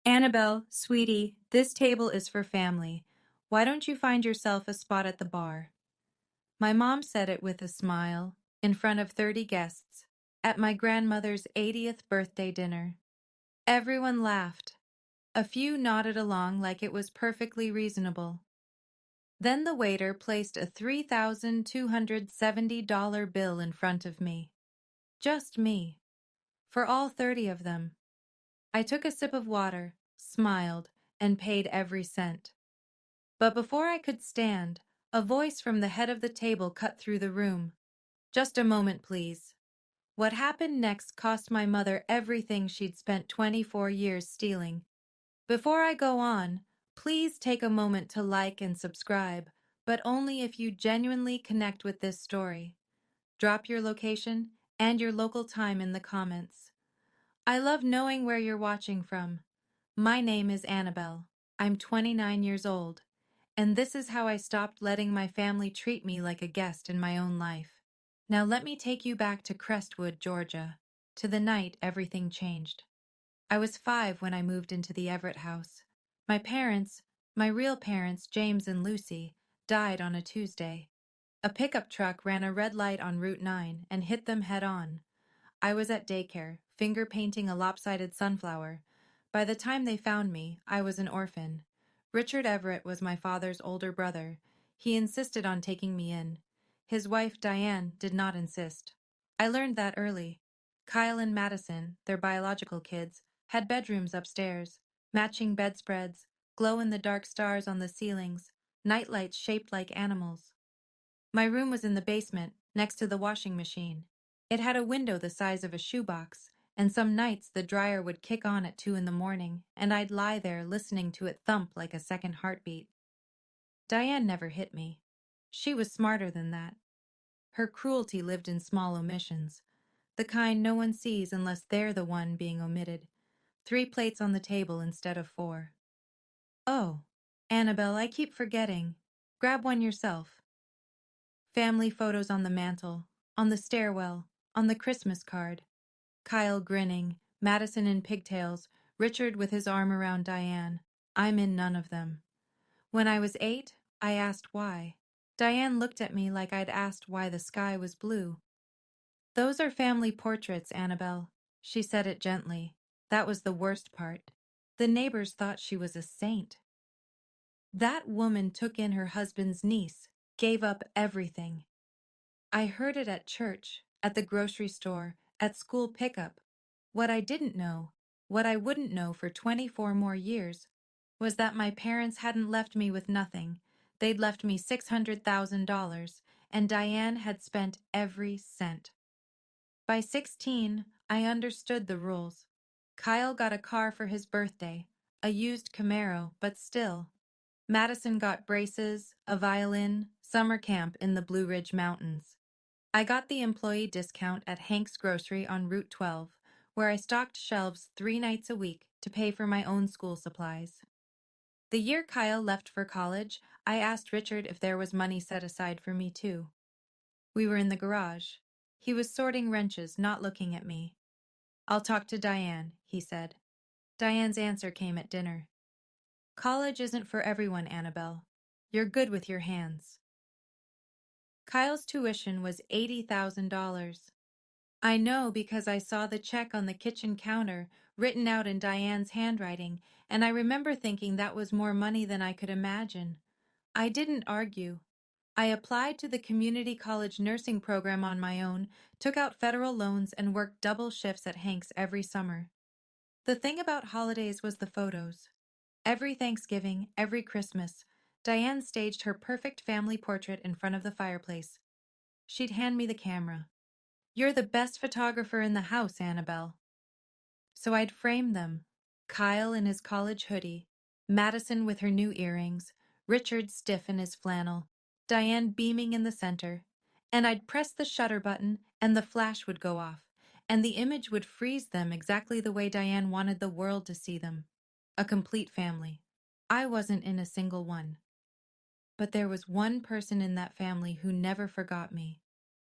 Annabelle, sweetie, this table is for family. Why don't you find yourself a spot at the bar? My mom said it with a smile, in front of 30 guests, at my grandmother's 80th birthday dinner. Everyone laughed. A few nodded along like it was perfectly reasonable. Then the waiter placed a $3,270 bill in front of me. Just me. For all 30 of them. I took a sip of water, smiled, and paid every cent. But before I could stand, a voice from the head of the table cut through the room. Just a moment, please. What happened next cost my mother everything she'd spent 24 years stealing. Before I go on, please take a moment to like and subscribe, but only if you genuinely connect with this story. Drop your location and your local time in the comments. I love knowing where you're watching from. My name is Annabelle. I'm 29 years old, and this is how I stopped letting my family treat me like a guest in my own life. Now let me take you back to Crestwood, Georgia, to the night everything changed. I was 5 when I moved into the Everett house. My parents, my real parents, James and Lucy, died on a Tuesday. A pickup truck ran a red light on Route 9 and hit them head on. I was at daycare, finger painting a lopsided sunflower. By the time they found me, I was an orphan. Richard Everett was my father's older brother. He insisted on taking me in. His wife, Diane, did not insist. I learned that early. Kyle and Madison, their biological kids, had bedrooms upstairs, matching bedspreads, glow-in-the-dark stars on the ceilings, nightlights shaped like animals. My room was in the basement, next to the washing machine. It had a window the size of a shoebox, and some nights the dryer would kick on at 2 in the morning, and I'd lie there listening to it thump like a second heartbeat. Diane never hit me. She was smarter than that. Her cruelty lived in small omissions, the kind no one sees unless they're the one being omitted. 3 plates on the table instead of 4. Oh, Annabelle, I keep forgetting. Grab one yourself. Family photos on the mantel, on the stairwell, on the Christmas card. Kyle grinning, Madison in pigtails, Richard with his arm around Diane. I'm in none of them. When I was 8, I asked why. Diane looked at me like I'd asked why the sky was blue. Those are family portraits, Annabelle. She said it gently. That was the worst part. The neighbors thought she was a saint. That woman took in her husband's niece, gave up everything. I heard it at church, at the grocery store, at school pickup. What I didn't know, what I wouldn't know for 24 more years, was that my parents hadn't left me with nothing. They'd left me $600,000, and Diane had spent every cent. By 16, I understood the rules. Kyle got a car for his birthday, a used Camaro, but still. Madison got braces, a violin, summer camp in the Blue Ridge Mountains. I got the employee discount at Hank's Grocery on Route 12, where I stocked shelves 3 nights a week to pay for my own school supplies. The year Kyle left for college, I asked Richard if there was money set aside for me too. We were in the garage. He was sorting wrenches, not looking at me. I'll talk to Diane, he said. Diane's answer came at dinner. College isn't for everyone, Annabelle. You're good with your hands. Kyle's tuition was $80,000. I know because I saw the check on the kitchen counter, written out in Diane's handwriting, and I remember thinking that was more money than I could imagine. I didn't argue. I applied to the community college nursing program on my own, took out federal loans, and worked double shifts at Hank's every summer. The thing about holidays was the photos. Every Thanksgiving, every Christmas, Diane staged her perfect family portrait in front of the fireplace. She'd hand me the camera. You're the best photographer in the house, Annabelle. So I'd frame them. Kyle in his college hoodie, Madison with her new earrings, Richard stiff in his flannel, Diane beaming in the center. And I'd press the shutter button and the flash would go off, and the image would freeze them exactly the way Diane wanted the world to see them. A complete family. I wasn't in a single one. But there was one person in that family who never forgot me.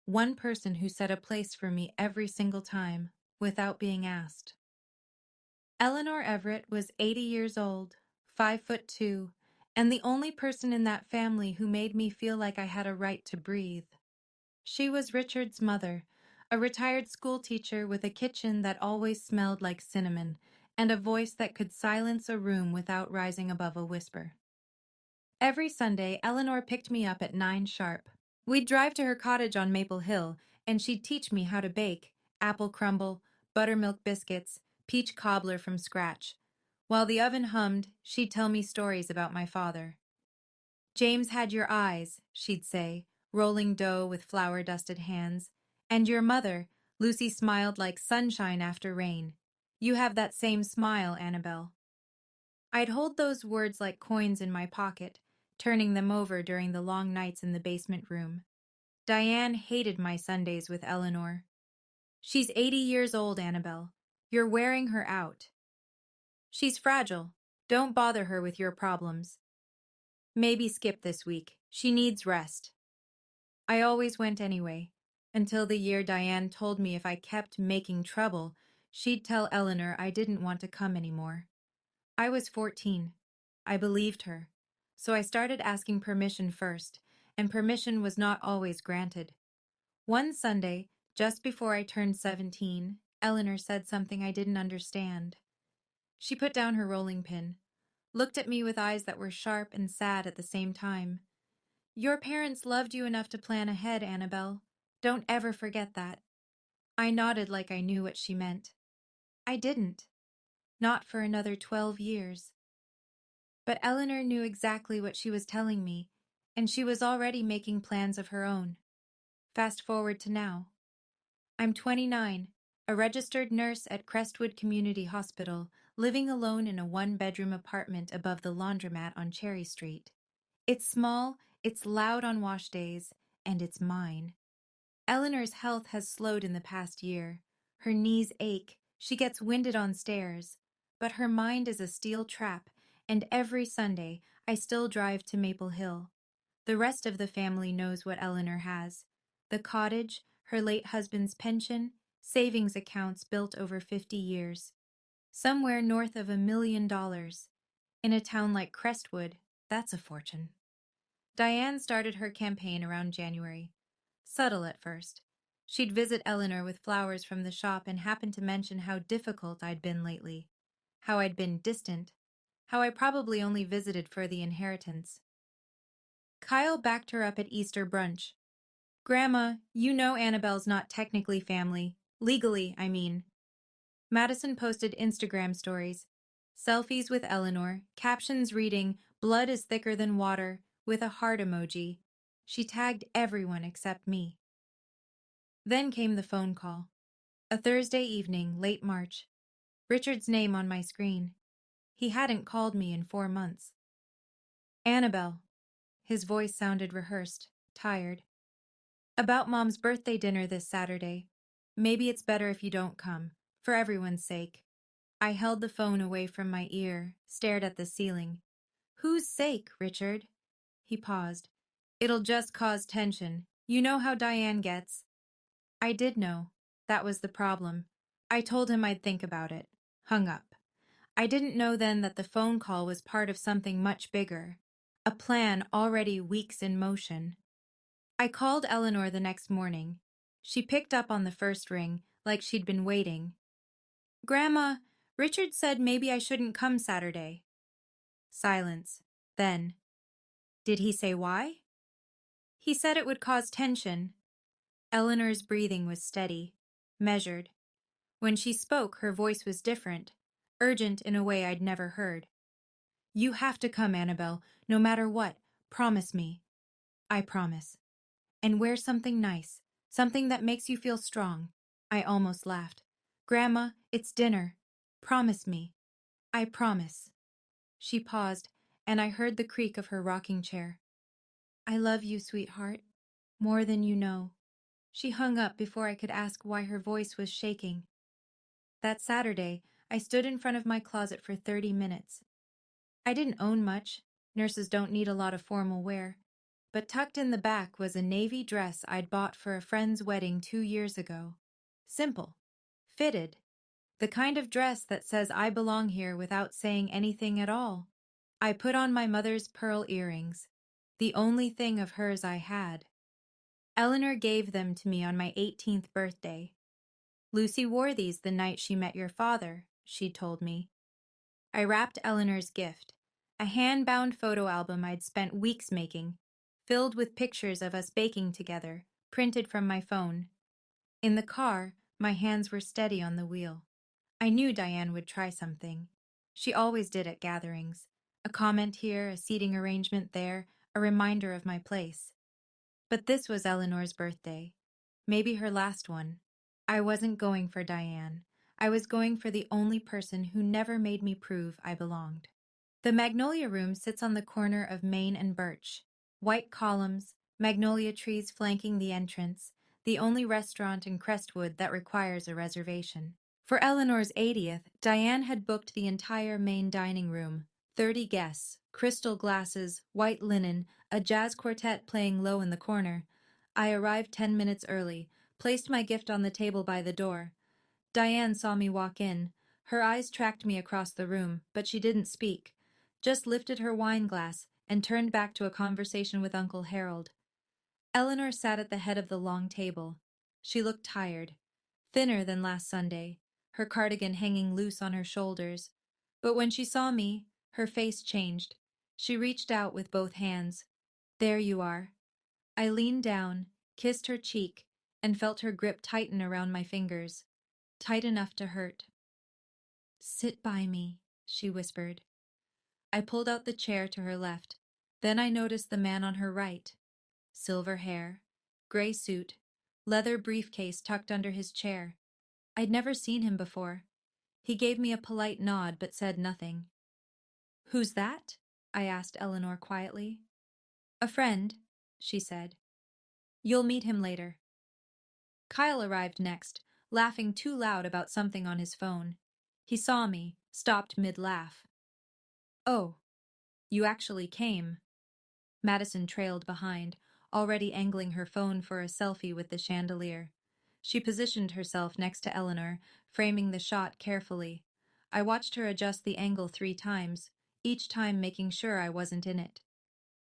One person who set a place for me every single time, without being asked. Eleanor Everett was 80 years old, 5'2", and the only person in that family who made me feel like I had a right to breathe. She was Richard's mother, a retired schoolteacher with a kitchen that always smelled like cinnamon and a voice that could silence a room without rising above a whisper. Every Sunday, Eleanor picked me up at 9 sharp. We'd drive to her cottage on Maple Hill, and she'd teach me how to bake apple crumble, buttermilk biscuits, peach cobbler from scratch. While the oven hummed, she'd tell me stories about my father. James had your eyes, she'd say, rolling dough with flour-dusted hands. And your mother, Lucy smiled like sunshine after rain. You have that same smile, Annabelle. I'd hold those words like coins in my pocket, turning them over during the long nights in the basement room. Diane hated my Sundays with Eleanor. She's 80 years old, Annabelle. You're wearing her out. She's fragile. Don't bother her with your problems. Maybe skip this week. She needs rest. I always went anyway, until the year Diane told me if I kept making trouble, she'd tell Eleanor I didn't want to come anymore. I was 14. I believed her. So I started asking permission first, and permission was not always granted. One Sunday, just before I turned 17, Eleanor said something I didn't understand. She put down her rolling pin, looked at me with eyes that were sharp and sad at the same time. Your parents loved you enough to plan ahead, Annabelle. Don't ever forget that. I nodded like I knew what she meant. I didn't. Not for another 12 years. But Eleanor knew exactly what she was telling me, and she was already making plans of her own. Fast forward to now. I'm 29, a registered nurse at Crestwood Community Hospital, living alone in a one-bedroom apartment above the laundromat on Cherry Street. It's small, it's loud on wash days, and it's mine. Eleanor's health has slowed in the past year. Her knees ache, she gets winded on stairs, but her mind is a steel trap, and every Sunday I still drive to Maple Hill. The rest of the family knows what Eleanor has. The cottage, her late husband's pension, savings accounts built over 50 years. Somewhere north of $1 million. In a town like Crestwood, that's a fortune. Diane started her campaign around January. Subtle at first. She'd visit Eleanor with flowers from the shop and happen to mention how difficult I'd been lately. How I'd been distant. How I probably only visited for the inheritance. Kyle backed her up at Easter brunch. Grandma, you know Annabelle's not technically family. Legally, I mean. Madison posted Instagram stories. Selfies with Eleanor, captions reading, "Blood is thicker than water," with a heart emoji. She tagged everyone except me. Then came the phone call. A Thursday evening, late March. Richard's name on my screen. He hadn't called me in 4 months. Annabelle. His voice sounded rehearsed, tired. About Mom's birthday dinner this Saturday. Maybe it's better if you don't come, for everyone's sake. I held the phone away from my ear, stared at the ceiling. Whose sake, Richard? He paused. It'll just cause tension. You know how Diane gets. I did know. That was the problem. I told him I'd think about it. Hung up. I didn't know then that the phone call was part of something much bigger. A plan already weeks in motion. I called Eleanor the next morning. She picked up on the first ring, like she'd been waiting. Grandma, Richard said maybe I shouldn't come Saturday. Silence. Then, did he say why? He said it would cause tension. Eleanor's breathing was steady, measured. When she spoke, her voice was different, urgent in a way I'd never heard. You have to come, Annabelle, no matter what. Promise me. I promise. And wear something nice, something that makes you feel strong. I almost laughed. Grandma, it's dinner. Promise me. I promise. She paused, and I heard the creak of her rocking chair. I love you, sweetheart, more than you know. She hung up before I could ask why her voice was shaking. That Saturday, I stood in front of my closet for 30 minutes. I didn't own much. Nurses don't need a lot of formal wear. But tucked in the back was a navy dress I'd bought for a friend's wedding 2 years ago. Simple. Fitted. The kind of dress that says I belong here without saying anything at all. I put on my mother's pearl earrings, the only thing of hers I had. Eleanor gave them to me on my 18th birthday. Lucy wore these the night she met your father, she told me. I wrapped Eleanor's gift, a hand-bound photo album I'd spent weeks making, filled with pictures of us baking together, printed from my phone. In the car, my hands were steady on the wheel. I knew Diane would try something. She always did at gatherings. A comment here, a seating arrangement there, a reminder of my place. But this was Eleanor's birthday. Maybe her last one. I wasn't going for Diane. I was going for the only person who never made me prove I belonged. The Magnolia Room sits on the corner of Main and Birch. White columns, magnolia trees flanking the entrance, the only restaurant in Crestwood that requires a reservation. For Eleanor's 80th, Diane had booked the entire main dining room. 30 guests, crystal glasses, white linen, a jazz quartet playing low in the corner. I arrived 10 minutes early, placed my gift on the table by the door. Diane saw me walk in. Her eyes tracked me across the room, but she didn't speak, just lifted her wine glass and turned back to a conversation with Uncle Harold. Eleanor sat at the head of the long table. She looked tired, thinner than last Sunday, her cardigan hanging loose on her shoulders. But when she saw me, her face changed. She reached out with both hands. There you are. I leaned down, kissed her cheek, and felt her grip tighten around my fingers, tight enough to hurt. Sit by me, she whispered. I pulled out the chair to her left. Then I noticed the man on her right. Silver hair, gray suit, leather briefcase tucked under his chair. I'd never seen him before. He gave me a polite nod but said nothing. Who's that? I asked Eleanor quietly. A friend, she said. You'll meet him later. Kyle arrived next, laughing too loud about something on his phone. He saw me, stopped mid-laugh. Oh, you actually came. Madison trailed behind, already angling her phone for a selfie with the chandelier. She positioned herself next to Eleanor, framing the shot carefully. I watched her adjust the angle 3 times, each time making sure I wasn't in it.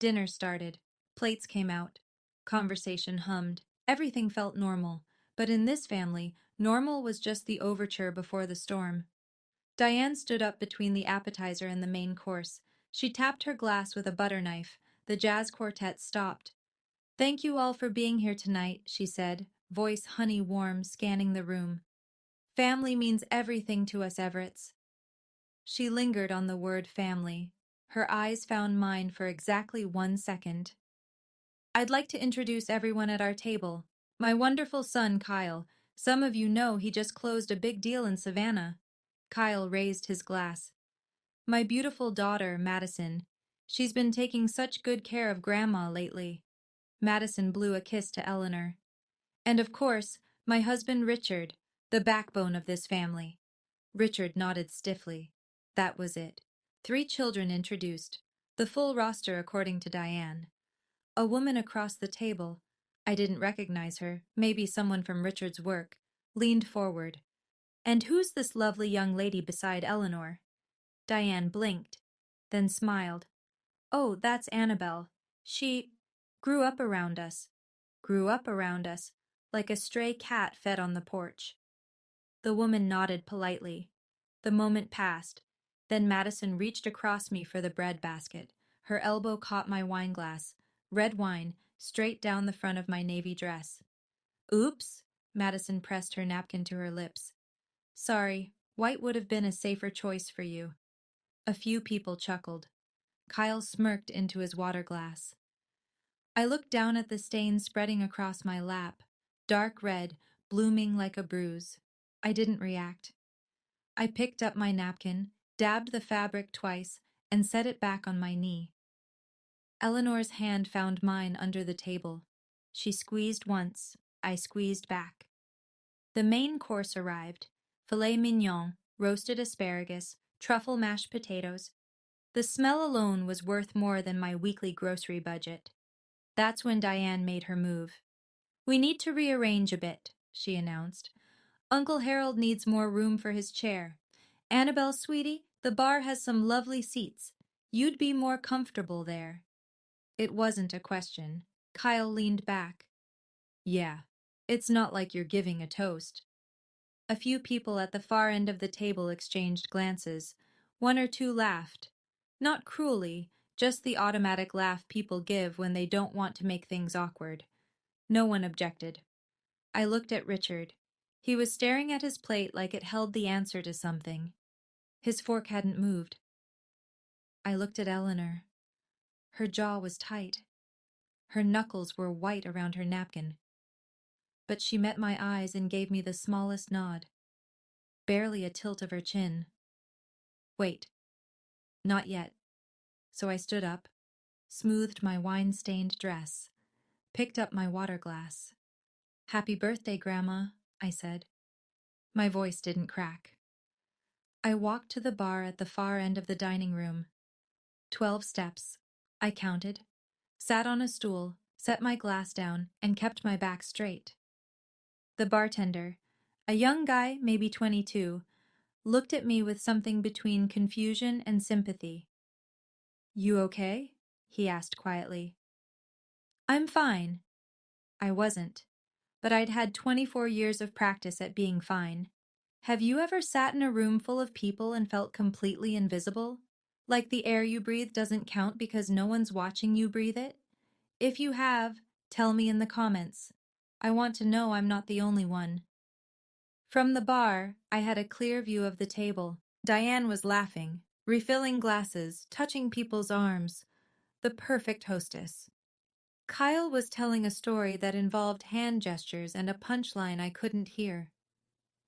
Dinner started. Plates came out. Conversation hummed. Everything felt normal, but in this family, normal was just the overture before the storm. Diane stood up between the appetizer and the main course. She tapped her glass with a butter knife. The jazz quartet stopped. Thank you all for being here tonight, she said, voice honey warm, scanning the room. Family means everything to us Everetts. She lingered on the word family. Her eyes found mine for exactly 1 second. I'd like to introduce everyone at our table. My wonderful son, Kyle. Some of you know he just closed a big deal in Savannah. Kyle raised his glass. My beautiful daughter, Madison. She's been taking such good care of Grandma lately. Madison blew a kiss to Eleanor. And of course, my husband Richard, the backbone of this family. Richard nodded stiffly. That was it. 3 children introduced. The full roster according to Diane. A woman across the table, I didn't recognize her, maybe someone from Richard's work, leaned forward. And who's this lovely young lady beside Eleanor? Diane blinked, then smiled. Oh, that's Annabelle. She grew up around us. Grew up around us, like a stray cat fed on the porch. The woman nodded politely. The moment passed. Then Madison reached across me for the bread basket. Her elbow caught my wine glass. Red wine, straight down the front of my navy dress. Oops, Madison pressed her napkin to her lips. Sorry, white would have been a safer choice for you. A few people chuckled. Kyle smirked into his water glass. I looked down at the stain spreading across my lap, dark red, blooming like a bruise. I didn't react. I picked up my napkin, dabbed the fabric twice, and set it back on my knee. Eleanor's hand found mine under the table. She squeezed once. I squeezed back. The main course arrived. Filet mignon, roasted asparagus, truffle mashed potatoes. The smell alone was worth more than my weekly grocery budget. That's when Diane made her move. We need to rearrange a bit, she announced. Uncle Harold needs more room for his chair. Annabelle, sweetie, the bar has some lovely seats. You'd be more comfortable there. It wasn't a question. Kyle leaned back. Yeah, it's not like you're giving a toast. A few people at the far end of the table exchanged glances. One or two laughed. Not cruelly, just the automatic laugh people give when they don't want to make things awkward. No one objected. I looked at Richard. He was staring at his plate like it held the answer to something. His fork hadn't moved. I looked at Eleanor. Her jaw was tight. Her knuckles were white around her napkin. But she met my eyes and gave me the smallest nod. Barely a tilt of her chin. Wait. Not yet. So I stood up, smoothed my wine-stained dress, picked up my water glass. Happy birthday, Grandma, I said. My voice didn't crack. I walked to the bar at the far end of the dining room. 12 steps. I counted, sat on a stool, set my glass down, and kept my back straight. The bartender, a young guy, maybe 22, looked at me with something between confusion and sympathy. You okay? He asked quietly. I'm fine. I wasn't, but I'd had 24 years of practice at being fine. Have you ever sat in a room full of people and felt completely invisible? Like the air you breathe doesn't count because no one's watching you breathe it? If you have, tell me in the comments. I want to know I'm not the only one. From the bar, I had a clear view of the table. Diane was laughing, refilling glasses, touching people's arms. The perfect hostess. Kyle was telling a story that involved hand gestures and a punchline I couldn't hear.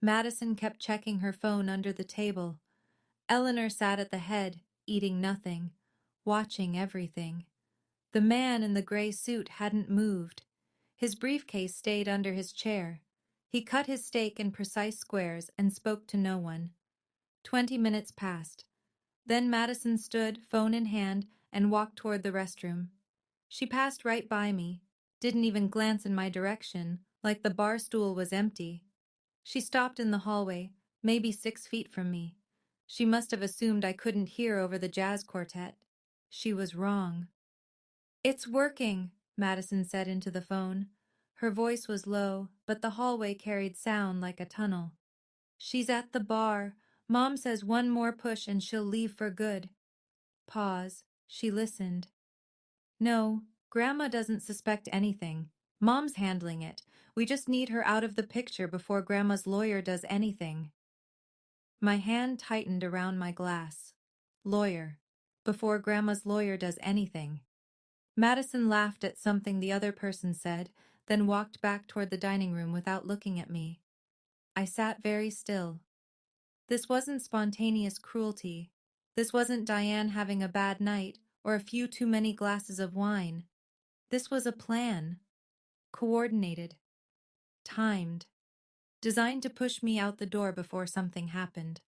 Madison kept checking her phone under the table. Eleanor sat at the head, eating nothing, watching everything. The man in the gray suit hadn't moved. His briefcase stayed under his chair. He cut his steak in precise squares and spoke to no one. 20 minutes passed. Then Madison stood, phone in hand, and walked toward the restroom. She passed right by me, didn't even glance in my direction, like the bar stool was empty. She stopped in the hallway, maybe 6 feet from me. She must have assumed I couldn't hear over the jazz quartet. She was wrong. It's working, Madison said into the phone. Her voice was low, but the hallway carried sound like a tunnel. She's at the bar. Mom says one more push and she'll leave for good. Pause. She listened. No, Grandma doesn't suspect anything. Mom's handling it. We just need her out of the picture before Grandma's lawyer does anything. My hand tightened around my glass. Lawyer. Before Grandma's lawyer does anything. Madison laughed at something the other person said, then walked back toward the dining room without looking at me. I sat very still. This wasn't spontaneous cruelty. This wasn't Diane having a bad night or a few too many glasses of wine. This was a plan. Coordinated. Timed. Designed to push me out the door before something happened.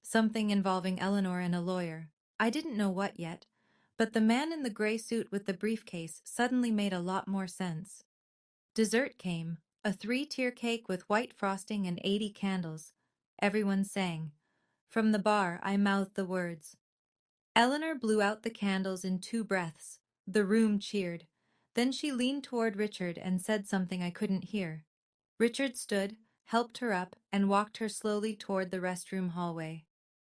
Something involving Eleanor and a lawyer. I didn't know what yet, but the man in the gray suit with the briefcase suddenly made a lot more sense. Dessert came, a 3-tier cake with white frosting and 80 candles. Everyone sang. From the bar, I mouthed the words. Eleanor blew out the candles in 2 breaths. The room cheered. Then she leaned toward Richard and said something I couldn't hear. Richard stood, helped her up, and walked her slowly toward the restroom hallway.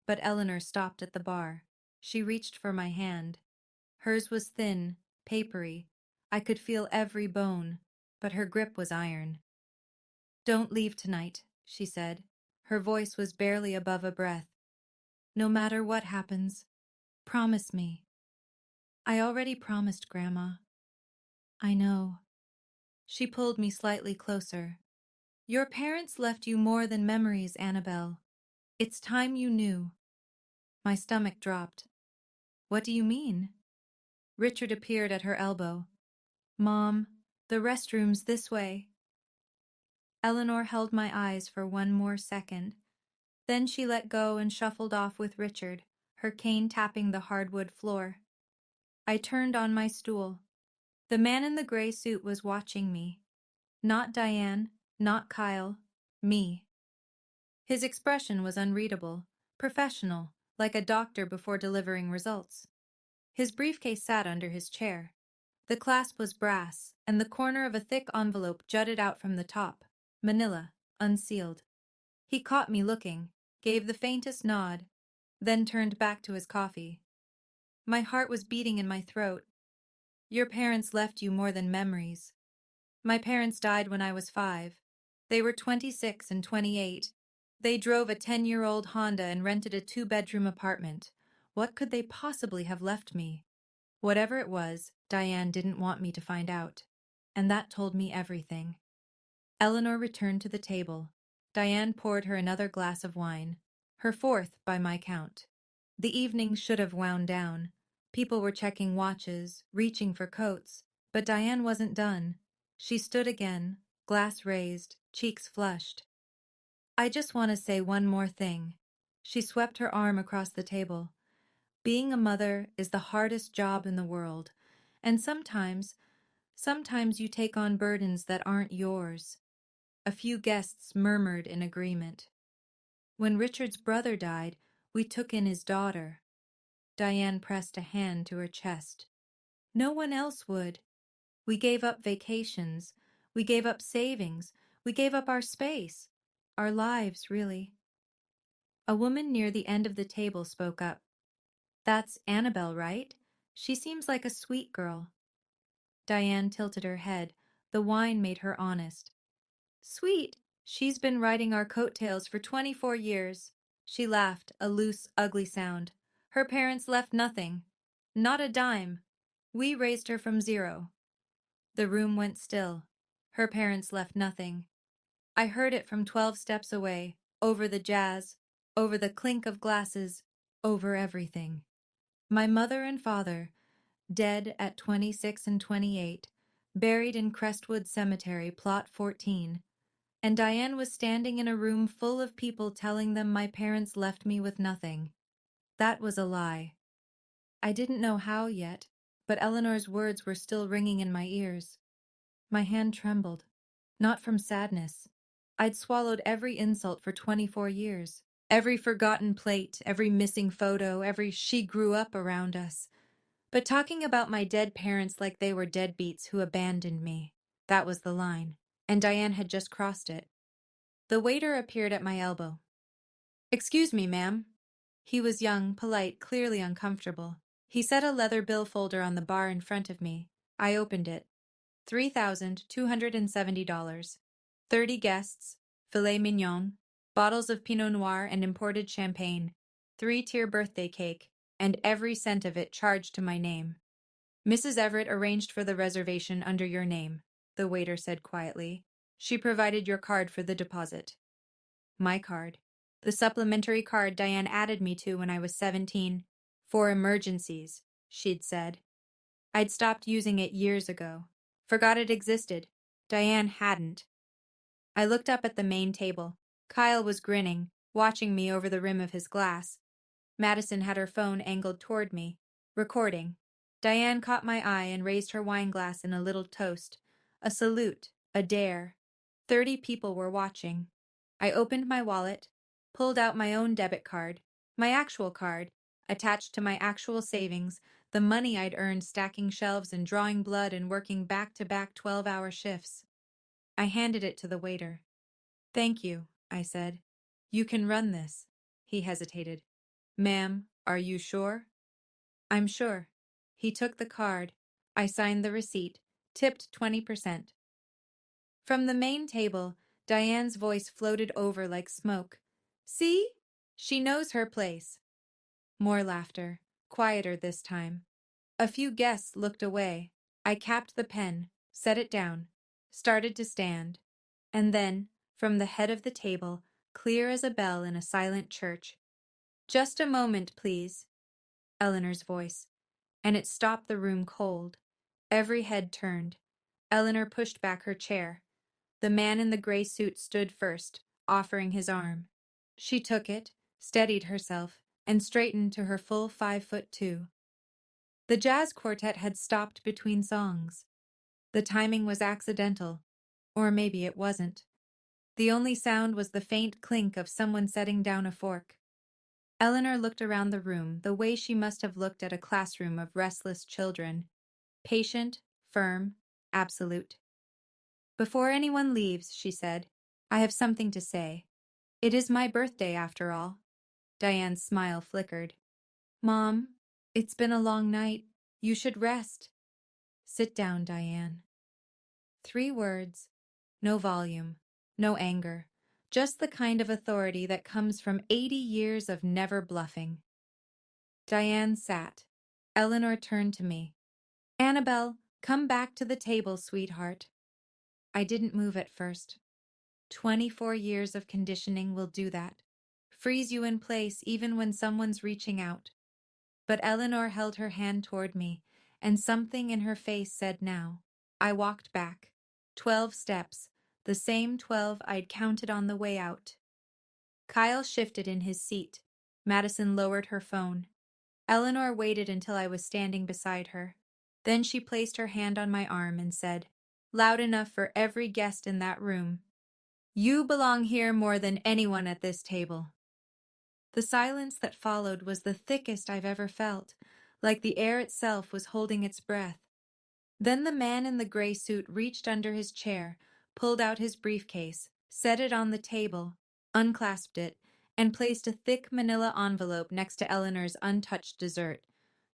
But Eleanor stopped at the bar. She reached for my hand. Hers was thin, papery. I could feel every bone, but her grip was iron. Don't leave tonight, she said. Her voice was barely above a breath. No matter what happens, promise me. I already promised, Grandma. I know. She pulled me slightly closer. Your parents left you more than memories, Annabelle. It's time you knew. My stomach dropped. What do you mean? Richard appeared at her elbow. Mom, the restroom's this way. Eleanor held my eyes for one more second. Then she let go and shuffled off with Richard, her cane tapping the hardwood floor. I turned on my stool. The man in the gray suit was watching me. Not Diane, not Kyle, me. His expression was unreadable, professional, like a doctor before delivering results. His briefcase sat under his chair. The clasp was brass, and the corner of a thick envelope jutted out from the top. Manila, unsealed. He caught me looking, gave the faintest nod, then turned back to his coffee. My heart was beating in my throat. Your parents left you more than memories. My parents died when I was 5. They were 26 and 28. They drove a 10-year-old Honda and rented a 2-bedroom apartment. What could they possibly have left me? Whatever it was, Diane didn't want me to find out. And that told me everything. Eleanor returned to the table. Diane poured her another glass of wine, her 4th by my count. The evening should have wound down. People were checking watches, reaching for coats, but Diane wasn't done. She stood again, glass raised, cheeks flushed. I just want to say one more thing. She swept her arm across the table. Being a mother is the hardest job in the world, and sometimes you take on burdens that aren't yours. A few guests murmured in agreement. When Richard's brother died, we took in his daughter. Diane pressed a hand to her chest. No one else would. We gave up vacations. We gave up savings. We gave up our space. Our lives, really. A woman near the end of the table spoke up. That's Annabelle, right? She seems like a sweet girl. Diane tilted her head. The wine made her honest. Sweet. She's been riding our coattails for 24 years. She laughed, a loose, ugly sound. Her parents left nothing. Not a dime. We raised her from zero. The room went still. Her parents left nothing. I heard it from 12 steps away, over the jazz, over the clink of glasses, over everything. My mother and father, dead at 26 and 28, buried in Crestwood Cemetery, Plot 14, and Diane was standing in a room full of people telling them my parents left me with nothing. That was a lie. I didn't know how yet, but Eleanor's words were still ringing in my ears. My hand trembled, not from sadness. I'd swallowed every insult for 24 years, every forgotten plate, every missing photo, every she grew up around us. But talking about my dead parents like they were deadbeats who abandoned me, that was the line, and Diane had just crossed it. The waiter appeared at my elbow. Excuse me, ma'am. He was young, polite, clearly uncomfortable. He set a leather bill folder on the bar in front of me. I opened it. $3,270. 30 guests, filet mignon, bottles of Pinot Noir and imported champagne, 3-tier birthday cake, and every cent of it charged to my name. Mrs. Everett arranged for the reservation under your name, the waiter said quietly. She provided your card for the deposit. My card. The supplementary card Diane added me to when I was 17. For emergencies, she'd said. I'd stopped using it years ago. Forgot it existed. Diane hadn't. I looked up at the main table. Kyle was grinning, watching me over the rim of his glass. Madison had her phone angled toward me, recording. Diane caught my eye and raised her wine glass in a little toast. A salute, a dare. 30 people were watching. I opened my wallet, pulled out my own debit card, my actual card, attached to my actual savings, the money I'd earned stacking shelves and drawing blood and working back-to-back 12-hour shifts. I handed it to the waiter. Thank you, I said. You can run this. He hesitated. Ma'am, are you sure? I'm sure. He took the card. I signed the receipt, tipped 20%. From the main table, Diane's voice floated over like smoke. See? She knows her place. More laughter, quieter this time. A few guests looked away. I capped the pen, set it down, started to stand. And then, from the head of the table, clear as a bell in a silent church, just a moment, please. Eleanor's voice. And it stopped the room cold. Every head turned. Eleanor pushed back her chair. The man in the gray suit stood first, offering his arm. She took it, steadied herself, and straightened to her full 5'2". The jazz quartet had stopped between songs. The timing was accidental, or maybe it wasn't. The only sound was the faint clink of someone setting down a fork. Eleanor looked around the room the way she must have looked at a classroom of restless children. Patient, firm, absolute. "Before anyone leaves," she said, "I have something to say. It is my birthday, after all." Diane's smile flickered. "Mom, it's been a long night. You should rest." "Sit down, Diane." 3 words. No volume. No anger. Just the kind of authority that comes from 80 years of never bluffing. Diane sat. Eleanor turned to me. "Annabelle, come back to the table, sweetheart." I didn't move at first. 24 years of conditioning will do that. Freeze you in place even when someone's reaching out. But Eleanor held her hand toward me, and something in her face said now. I walked back. 12 steps, the same 12 I'd counted on the way out. Kyle shifted in his seat. Madison lowered her phone. Eleanor waited until I was standing beside her. Then she placed her hand on my arm and said, loud enough for every guest in that room, "You belong here more than anyone at this table." The silence that followed was the thickest I've ever felt, like the air itself was holding its breath. Then the man in the gray suit reached under his chair, pulled out his briefcase, set it on the table, unclasped it, and placed a thick manila envelope next to Eleanor's untouched dessert.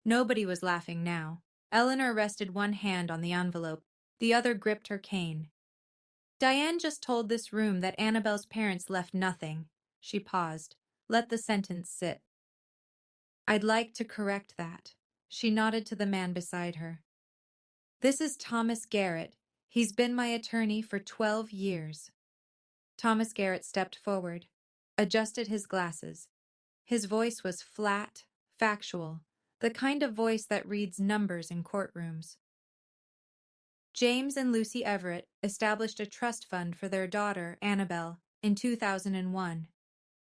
Nobody was laughing now. Eleanor rested one hand on the envelope, the other gripped her cane. "Diane just told this room that Annabelle's parents left nothing." She paused. Let the sentence sit. "I'd like to correct that." She nodded to the man beside her. "This is Thomas Garrett. He's been my attorney for 12 years. Thomas Garrett stepped forward, adjusted his glasses. His voice was flat, factual, the kind of voice that reads numbers in courtrooms. "James and Lucy Everett established a trust fund for their daughter, Annabelle, in 2001.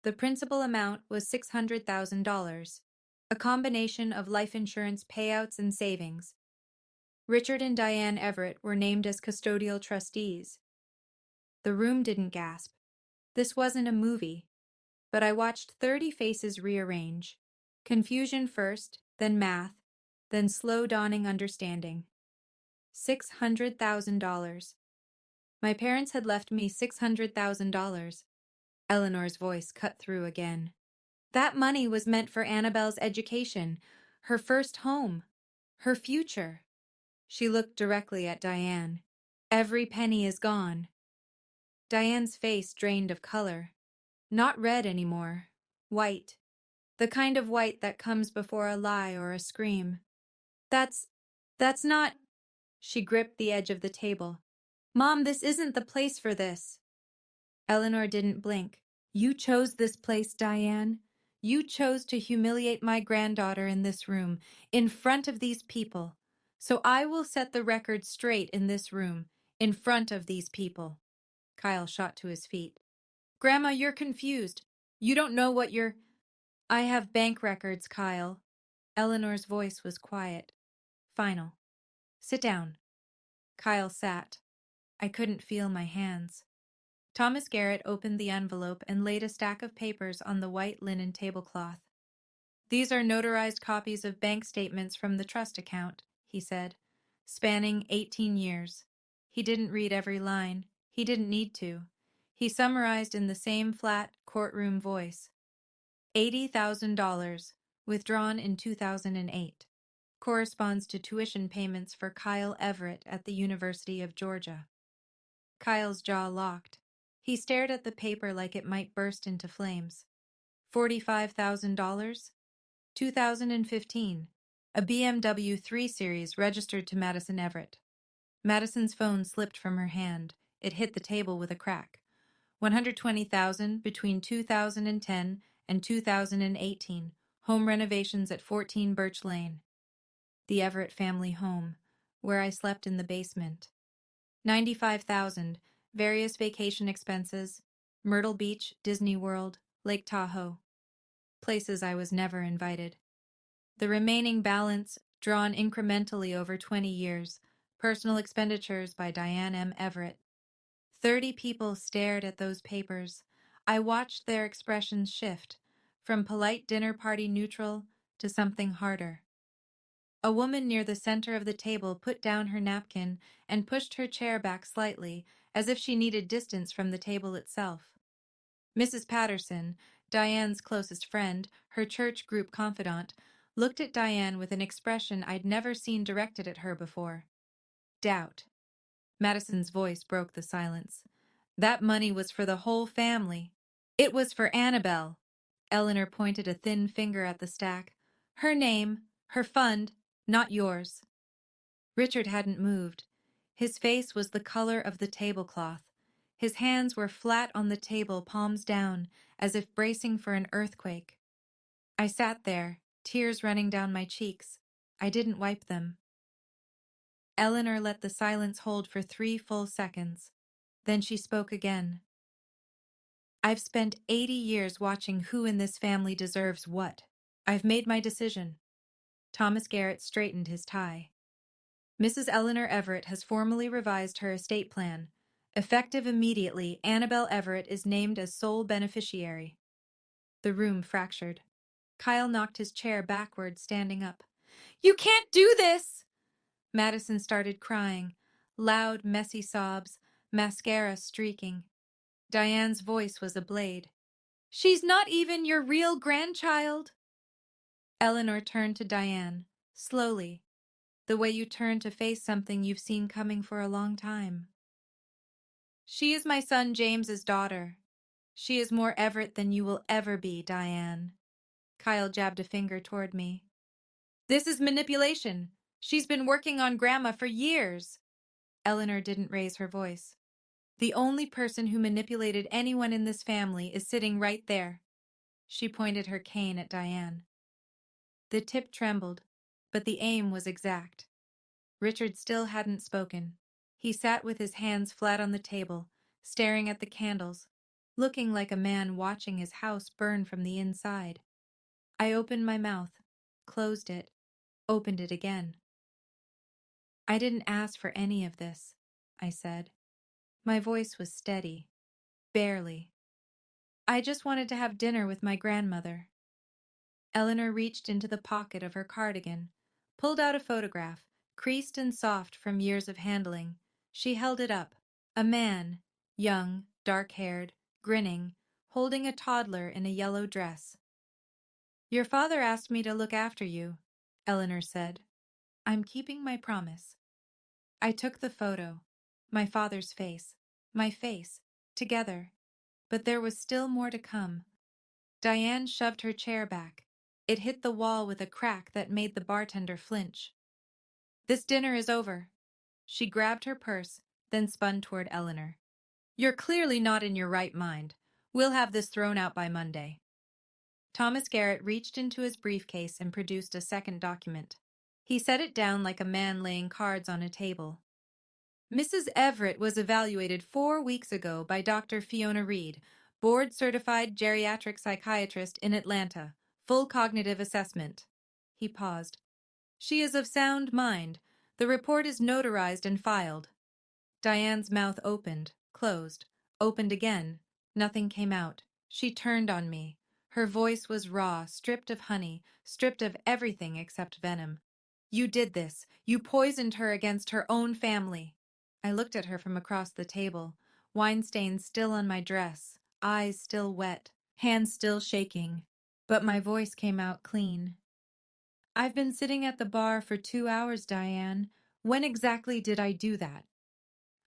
The principal amount was $600,000, a combination of life insurance payouts and savings. Richard and Diane Everett were named as custodial trustees." The room didn't gasp. This wasn't a movie. But I watched 30 faces rearrange. Confusion first, then math, then slow dawning understanding. $600,000. My parents had left me $600,000. Eleanor's voice cut through again. That money was meant for Annabelle's education, her first home, her future. She looked directly at Diane. "Every penny is gone." Diane's face drained of color. Not red anymore. White. The kind of white that comes before a lie or a scream. That's not..." She gripped the edge of the table. "Mom, this isn't the place for this." Eleanor didn't blink. "You chose this place, Diane. You chose to humiliate my granddaughter in this room, in front of these people. So I will set the record straight in this room, in front of these people." Kyle shot to his feet. "Grandma, you're confused. You don't know what you're..." "I have bank records, Kyle." Eleanor's voice was quiet, final. "Sit down." Kyle sat. I couldn't feel my hands. Thomas Garrett opened the envelope and laid a stack of papers on the white linen tablecloth. "These are notarized copies of bank statements from the trust account," he said, "spanning 18 years. He didn't read every line. He didn't need to. He summarized in the same flat courtroom voice. $80,000, withdrawn in 2008. Corresponds to tuition payments for Kyle Everett at the University of Georgia." Kyle's jaw locked. He stared at the paper like it might burst into flames. $45,000? 2015. A BMW 3 Series registered to Madison Everett. Madison's phone slipped from her hand. It hit the table with a crack. 120,000 between 2010 and 2018. Home renovations at 14 Birch Lane. The Everett family home, where I slept in the basement. 95,000, various vacation expenses, Myrtle Beach, Disney World, Lake Tahoe. Places I was never invited. The remaining balance, drawn incrementally over 20 years, personal expenditures by Diane M. Everett. 30 people stared at those papers. I watched their expressions shift, from polite dinner party neutral to something harder. A woman near the center of the table put down her napkin and pushed her chair back slightly, as if she needed distance from the table itself. Mrs. Patterson, Diane's closest friend, her church group confidant, looked at Diane with an expression I'd never seen directed at her before. Doubt. Madison's voice broke the silence. That money was for the whole family. It was for Annabelle. Eleanor pointed a thin finger at the stack. Her name, her fund, not yours. Richard hadn't moved. His face was the color of the tablecloth. His hands were flat on the table, palms down, as if bracing for an earthquake. I sat there, tears running down my cheeks. I didn't wipe them. Eleanor let the silence hold for 3 full seconds. Then she spoke again. I've spent 80 years watching who in this family deserves what. I've made my decision. Thomas Garrett straightened his tie. Mrs. Eleanor Everett has formally revised her estate plan. Effective immediately, Annabelle Everett is named as sole beneficiary. The room fractured. Kyle knocked his chair backward, standing up. You can't do this! Madison started crying. Loud, messy sobs, mascara streaking. Diane's voice was a blade. She's not even your real grandchild. Eleanor turned to Diane, slowly, the way you turn to face something you've seen coming for a long time. She is my son James's daughter. She is more Everett than you will ever be, Diane. Kyle jabbed a finger toward me. This is manipulation. She's been working on Grandma for years. Eleanor didn't raise her voice. The only person who manipulated anyone in this family is sitting right there. She pointed her cane at Diane. The tip trembled, but the aim was exact. Richard still hadn't spoken. He sat with his hands flat on the table, staring at the candles, looking like a man watching his house burn from the inside. I opened my mouth, closed it, opened it again. I didn't ask for any of this, I said. My voice was steady, barely. I just wanted to have dinner with my grandmother. Eleanor reached into the pocket of her cardigan, pulled out a photograph, creased and soft from years of handling. She held it up. A man, young, dark-haired, grinning, holding a toddler in a yellow dress. Your father asked me to look after you, Eleanor said. I'm keeping my promise. I took the photo, my father's face, my face, together. But there was still more to come. Diane shoved her chair back. It hit the wall with a crack that made the bartender flinch. This dinner is over. She grabbed her purse, then spun toward Eleanor. You're clearly not in your right mind. We'll have this thrown out by Monday. Thomas Garrett reached into his briefcase and produced a second document. He set it down like a man laying cards on a table. Mrs. Everett was evaluated 4 weeks ago by Dr. Fiona Reed, board-certified geriatric psychiatrist in Atlanta. Full cognitive assessment. He paused. She is of sound mind. The report is notarized and filed. Diane's mouth opened, closed, opened again. Nothing came out. She turned on me. Her voice was raw, stripped of honey, stripped of everything except venom. You did this. You poisoned her against her own family. I looked at her from across the table, wine stains still on my dress, eyes still wet, hands still shaking. But my voice came out clean. I've been sitting at the bar for 2 hours, Diane. When exactly did I do that?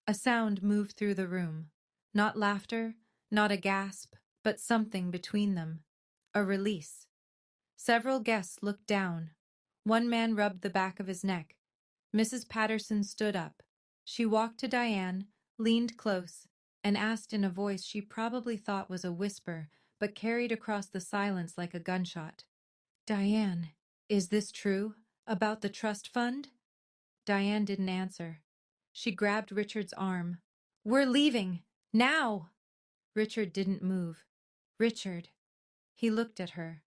A sound moved through the room. Not laughter, not a gasp, but something between them. A release. Several guests looked down. One man rubbed the back of his neck. Mrs. Patterson stood up. She walked to Diane, leaned close, and asked in a voice she probably thought was a whisper, but carried across the silence like a gunshot. Diane, is this true? About the trust fund? Diane didn't answer. She grabbed Richard's arm. We're leaving! Now! Richard didn't move. Richard. He looked at her.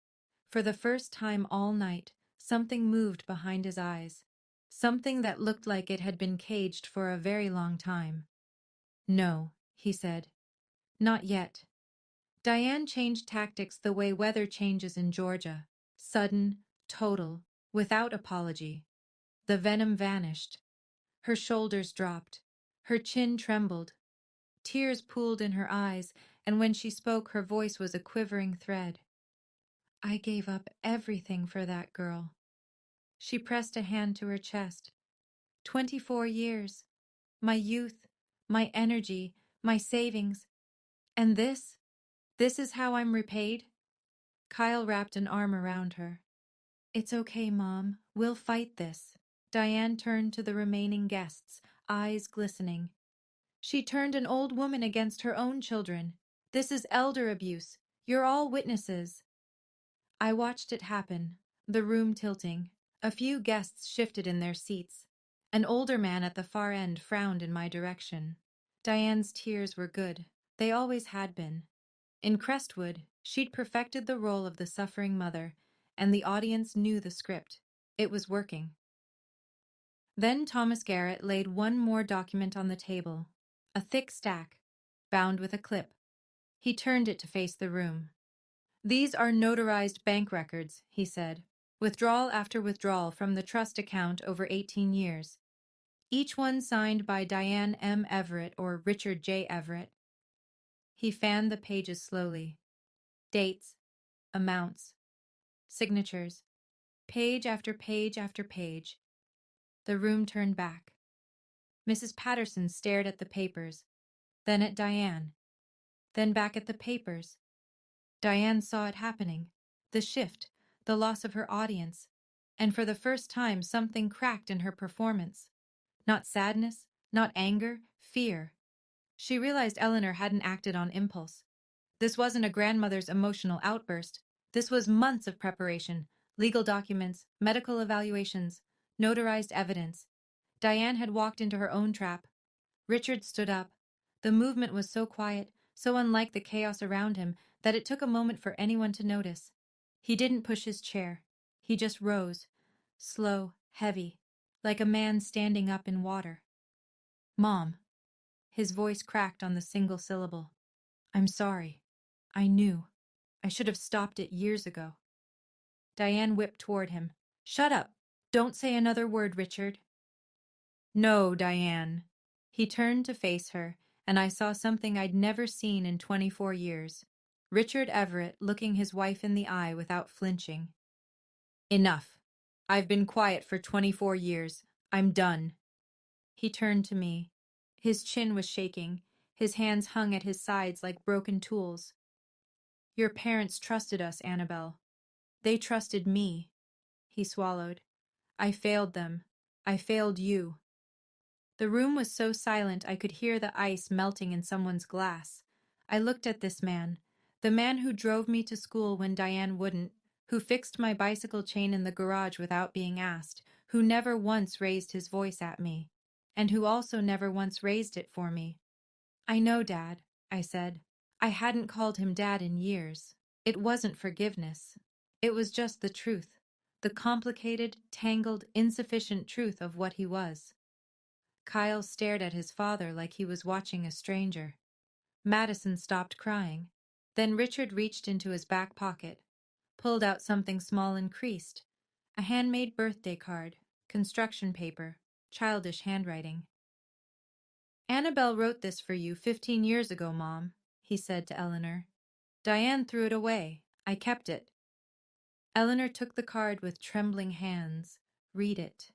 For the first time all night, something moved behind his eyes. Something that looked like it had been caged for a very long time. No, he said. Not yet. Diane changed tactics the way weather changes in Georgia. Sudden, total, without apology. The venom vanished. Her shoulders dropped. Her chin trembled. Tears pooled in her eyes, and when she spoke, her voice was a quivering thread. I gave up everything for that girl. She pressed a hand to her chest. 24 years. My youth, my energy, my savings. And this is how I'm repaid? Kyle wrapped an arm around her. It's okay, Mom. We'll fight this. Diane turned to the remaining guests, eyes glistening. She turned an old woman against her own children. This is elder abuse. You're all witnesses. I watched it happen, the room tilting. A few guests shifted in their seats. An older man at the far end frowned in my direction. Diane's tears were good. They always had been. In Crestwood, she'd perfected the role of the suffering mother, and the audience knew the script. It was working. Then Thomas Garrett laid one more document on the table, a thick stack, bound with a clip. He turned it to face the room. These are notarized bank records, he said, withdrawal after withdrawal from the trust account over 18 years. Each one signed by Diane M. Everett or Richard J. Everett. He fanned the pages slowly. Dates, amounts, signatures, page after page after page. The room turned back. Mrs. Patterson stared at the papers, then at Diane, then back at the papers. Diane saw it happening, the shift, the loss of her audience, and for the first time something cracked in her performance. Not sadness, not anger, fear. She realized Eleanor hadn't acted on impulse. This wasn't a grandmother's emotional outburst. This was months of preparation, legal documents, medical evaluations, notarized evidence. Diane had walked into her own trap. Richard stood up. The movement was so quiet, so unlike the chaos around him, that it took a moment for anyone to notice. He didn't push his chair. He just rose, slow, heavy, like a man standing up in water. Mom. His voice cracked on the single syllable. I'm sorry. I knew. I should have stopped it years ago. Diane whipped toward him. Shut up. Don't say another word, Richard. No, Diane. He turned to face her, and I saw something I'd never seen in 24 years. Richard Everett looking his wife in the eye without flinching. Enough. I've been quiet for 24 years. I'm done. He turned to me. His chin was shaking. His hands hung at his sides like broken tools. Your parents trusted us, Annabelle. They trusted me. He swallowed. I failed them. I failed you. The room was so silent I could hear the ice melting in someone's glass. I looked at this man, the man who drove me to school when Diane wouldn't, who fixed my bicycle chain in the garage without being asked, who never once raised his voice at me, and who also never once raised it for me. I know, Dad, I said. I hadn't called him Dad in years. It wasn't forgiveness. It was just the truth, the complicated, tangled, insufficient truth of what he was. Kyle stared at his father like he was watching a stranger. Madison stopped crying. Then Richard reached into his back pocket, pulled out something small and creased, a handmade birthday card, construction paper, childish handwriting. Annabelle wrote this for you 15 years ago, Mom, he said to Eleanor. Diane threw it away. I kept it. Eleanor took the card with trembling hands, read it,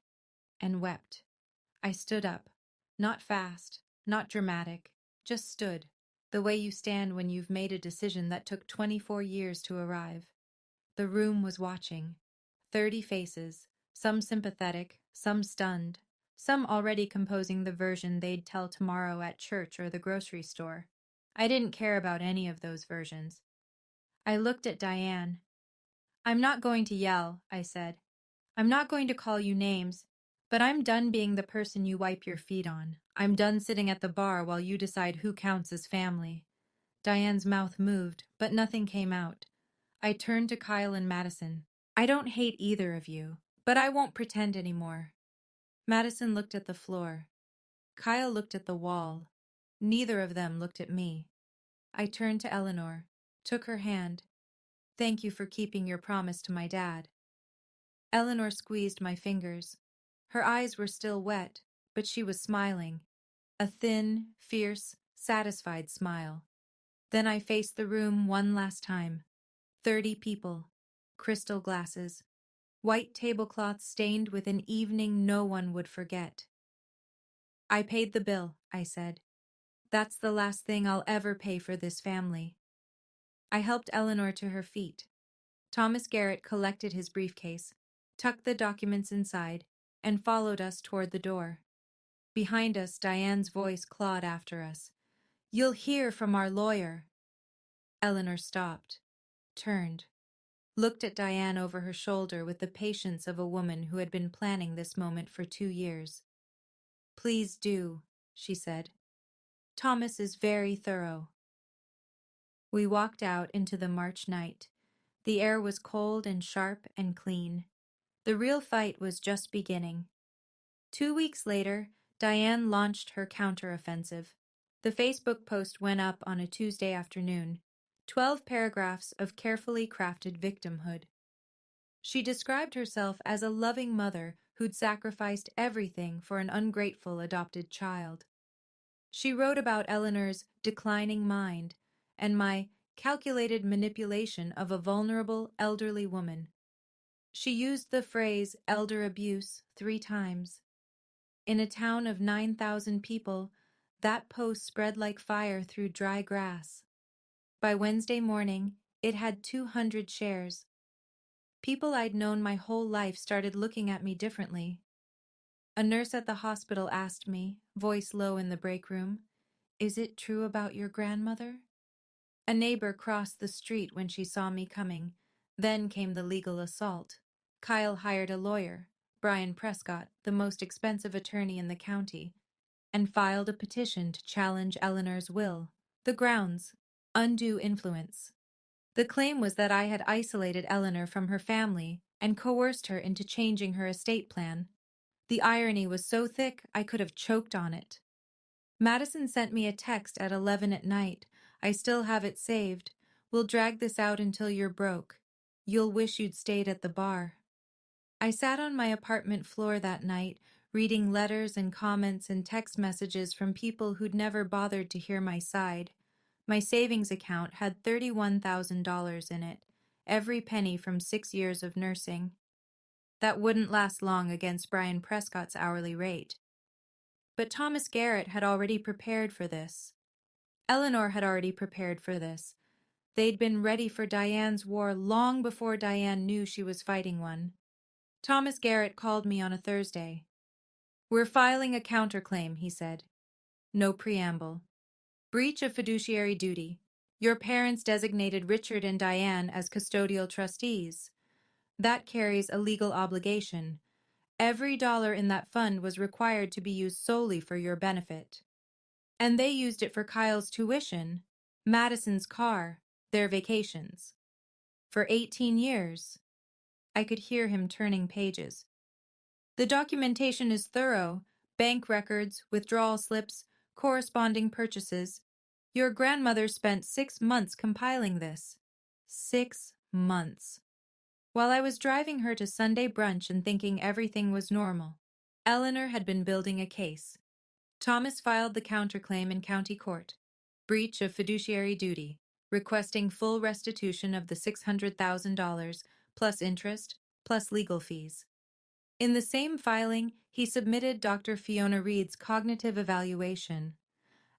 and wept. I stood up. Not fast, not dramatic, just stood, the way you stand when you've made a decision that took 24 years to arrive. The room was watching. 30 faces, some sympathetic, some stunned, some already composing the version they'd tell tomorrow at church or the grocery store. I didn't care about any of those versions. I looked at Diane. I'm not going to yell, I said. I'm not going to call you names, but I'm done being the person you wipe your feet on. I'm done sitting at the bar while you decide who counts as family. Diane's mouth moved, but nothing came out. I turned to Kyle and Madison. I don't hate either of you, but I won't pretend anymore. Madison looked at the floor. Kyle looked at the wall. Neither of them looked at me. I turned to Eleanor, took her hand. "Thank you for keeping your promise to my dad." Eleanor squeezed my fingers. Her eyes were still wet, but she was smiling. A thin, fierce, satisfied smile. Then I faced the room one last time. 30 people. Crystal glasses. White tablecloths stained with an evening no one would forget. "I paid the bill," I said. "That's the last thing I'll ever pay for this family." I helped Eleanor to her feet. Thomas Garrett collected his briefcase, tucked the documents inside, and followed us toward the door. Behind us, Diane's voice clawed after us. "You'll hear from our lawyer." Eleanor stopped, turned, looked at Diane over her shoulder with the patience of a woman who had been planning this moment for 2 years. "Please do," she said. "Thomas is very thorough." We walked out into the March night. The air was cold and sharp and clean. The real fight was just beginning. 2 weeks later, Diane launched her counteroffensive. The Facebook post went up on a Tuesday afternoon. 12 paragraphs of carefully crafted victimhood. She described herself as a loving mother who'd sacrificed everything for an ungrateful adopted child. She wrote about Eleanor's declining mind and my calculated manipulation of a vulnerable elderly woman. She used the phrase elder abuse 3 times. In a town of 9,000 people, that post spread like fire through dry grass. By Wednesday morning, it had 200 shares. People I'd known my whole life started looking at me differently. A nurse at the hospital asked me, voice low in the break room, "Is it true about your grandmother?" A neighbor crossed the street when she saw me coming. Then came the legal assault. Kyle hired a lawyer, Brian Prescott, the most expensive attorney in the county, and filed a petition to challenge Eleanor's will. The grounds: undue influence. The claim was that I had isolated Eleanor from her family and coerced her into changing her estate plan. The irony was so thick I could have choked on it. Madison sent me a text at 11 at night. I still have it saved. "We'll drag this out until you're broke. You'll wish you'd stayed at the bar." I sat on my apartment floor that night, reading letters and comments and text messages from people who'd never bothered to hear my side. My savings account had $31,000 in it, every penny from 6 years of nursing. That wouldn't last long against Brian Prescott's hourly rate. But Thomas Garrett had already prepared for this. Eleanor had already prepared for this. They'd been ready for Diane's war long before Diane knew she was fighting one. Thomas Garrett called me on a Thursday. "We're filing a counterclaim," he said. No preamble. "Breach of fiduciary duty. Your parents designated Richard and Diane as custodial trustees. That carries a legal obligation. Every dollar in that fund was required to be used solely for your benefit. And they used it for Kyle's tuition, Madison's car, their vacations. For 18 years. I could hear him turning pages. "The documentation is thorough. Bank records, withdrawal slips, corresponding purchases. Your grandmother spent 6 months compiling this." 6 months. While I was driving her to Sunday brunch and thinking everything was normal, Eleanor had been building a case. Thomas filed the counterclaim in county court. Breach of fiduciary duty, requesting full restitution of the $600,000, plus interest, plus legal fees. In the same filing, he submitted Dr. Fiona Reed's cognitive evaluation.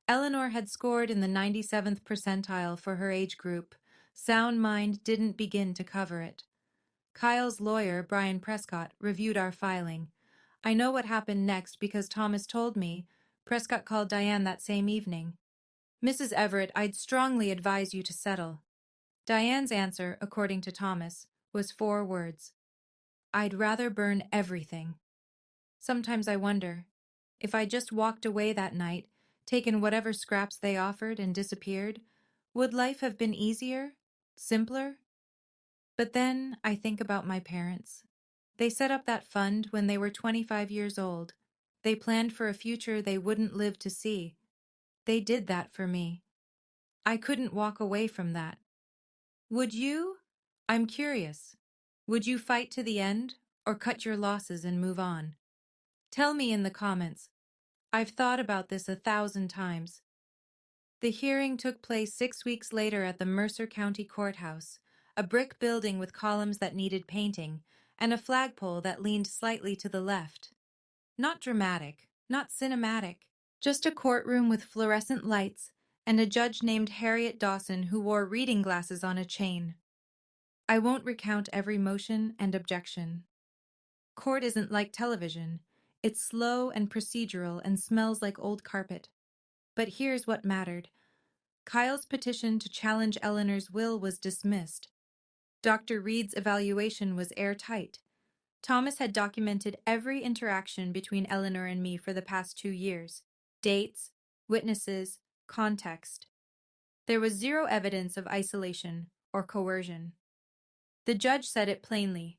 Eleanor had scored in the 97th percentile for her age group. Sound mind didn't begin to cover it. Kyle's lawyer, Brian Prescott, reviewed our filing. I know what happened next because Thomas told me. Prescott called Diane that same evening. "Mrs. Everett, I'd strongly advise you to settle." Diane's answer, according to Thomas, was 4 words. "I'd rather burn everything." Sometimes I wonder, if I just walked away that night, taken whatever scraps they offered and disappeared, would life have been easier? Simpler? But then I think about my parents. They set up that fund when they were 25 years old. They planned for a future they wouldn't live to see. They did that for me. I couldn't walk away from that. Would you? I'm curious. Would you fight to the end or cut your losses and move on? Tell me in the comments. I've thought about this 1,000 times. The hearing took place 6 weeks later at the Mercer County Courthouse, a brick building with columns that needed painting and a flagpole that leaned slightly to the left. Not dramatic, not cinematic, just a courtroom with fluorescent lights and a judge named Harriet Dawson who wore reading glasses on a chain. I won't recount every motion and objection. Court isn't like television. It's slow and procedural and smells like old carpet. But here's what mattered. Kyle's petition to challenge Eleanor's will was dismissed. Dr. Reed's evaluation was airtight. Thomas had documented every interaction between Eleanor and me for the past 2 years. Dates, witnesses, context. There was zero evidence of isolation or coercion. The judge said it plainly.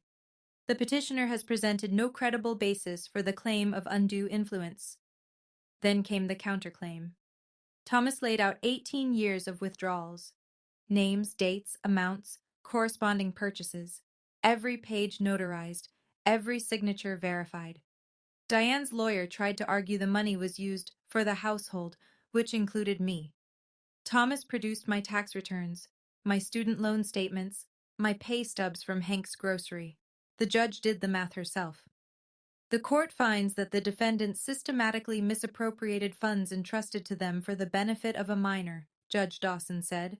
The petitioner has presented no credible basis for the claim of undue influence. Then came the counterclaim. Thomas laid out 18 years of withdrawals. Names, dates, amounts, corresponding purchases. Every page notarized, every signature verified. Diane's lawyer tried to argue the money was used for the household, which included me. Thomas produced my tax returns, my student loan statements, my pay stubs from Hank's Grocery. The judge did the math herself. The court finds that the defendants systematically misappropriated funds entrusted to them for the benefit of a minor, Judge Dawson said.